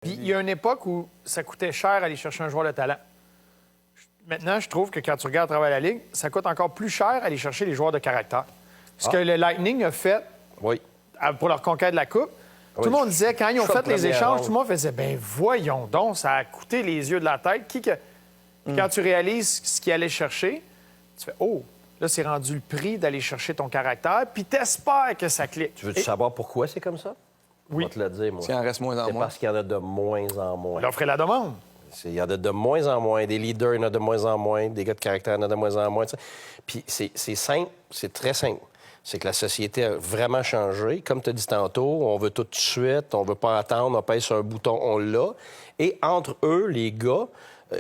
Puis il y a une époque où ça coûtait cher aller chercher un joueur de talent. Maintenant, je trouve que quand tu regardes à travers la Ligue, ça coûte encore plus cher aller chercher les joueurs de caractère. Ce que le Lightning a fait pour leur conquête de la Coupe, tout le monde disait, quand ils ont fait les échanges, tout le monde faisait, ben voyons donc, ça a coûté les yeux de la tête. Puis quand tu réalises ce qu'ils allaient chercher, tu fais, oh, là, c'est rendu le prix d'aller chercher ton caractère, puis t'espères que ça clique. Tu veux savoir pourquoi c'est comme ça? Oui. Je vais te le dire, moi. S'il en reste moins en C'est moins. parce qu'il y en a de moins en moins. L'offre et la demande. Il y en a de moins en moins. Des leaders, il y en a de moins en moins. Des gars de caractère, il y en a de moins en moins. Puis c'est simple, c'est très simple. C'est que la société a vraiment changé. Comme tu as dit tantôt, on veut tout de suite, on veut pas attendre, on pèse sur un bouton, on l'a. Et entre eux, les gars,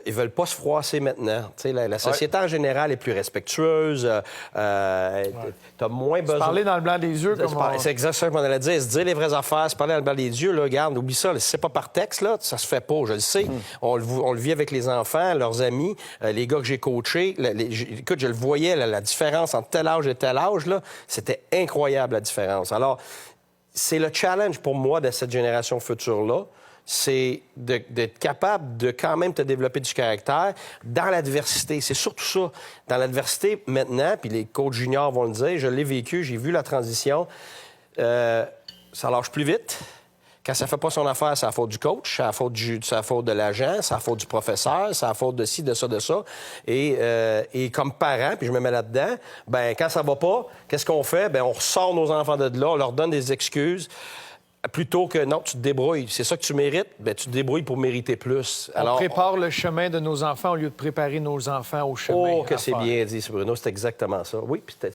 ils veulent pas se froisser maintenant. Tu sais, la société en général est plus respectueuse. T'as moins besoin... Parler dans le blanc des yeux, comme on... C'est exactement ce qu'on allait dire. Se dire les vraies affaires, se parler dans le blanc des yeux, là, regarde, oublie ça. Si c'est pas par texte, là, ça se fait pas, je le sais. On le vit avec les enfants, leurs amis, les gars que j'ai coachés. Écoute, je le voyais, là, la différence entre tel âge et tel âge, là, c'était incroyable, la différence. Alors, c'est le challenge pour moi de cette génération future-là. C'est d'être capable de quand même te développer du caractère dans l'adversité. C'est surtout ça. Dans l'adversité, maintenant, puis les coachs juniors vont le dire, je l'ai vécu, j'ai vu la transition, ça lâche plus vite. Quand ça fait pas son affaire, c'est la faute du coach, c'est la faute de l'agent, c'est la faute du professeur, c'est la faute de ci, de ça, de ça. Et comme parent, puis je me mets là-dedans, ben quand ça va pas, qu'est-ce qu'on fait? Ben on ressort nos enfants de là, on leur donne des excuses. Plutôt que non, tu te débrouilles. C'est ça que tu mérites, bien, tu te débrouilles pour mériter plus. On prépare le chemin de nos enfants au lieu de préparer nos enfants au chemin. Oh, que c'est bien dit, Bruno, c'est exactement ça. Oui, puis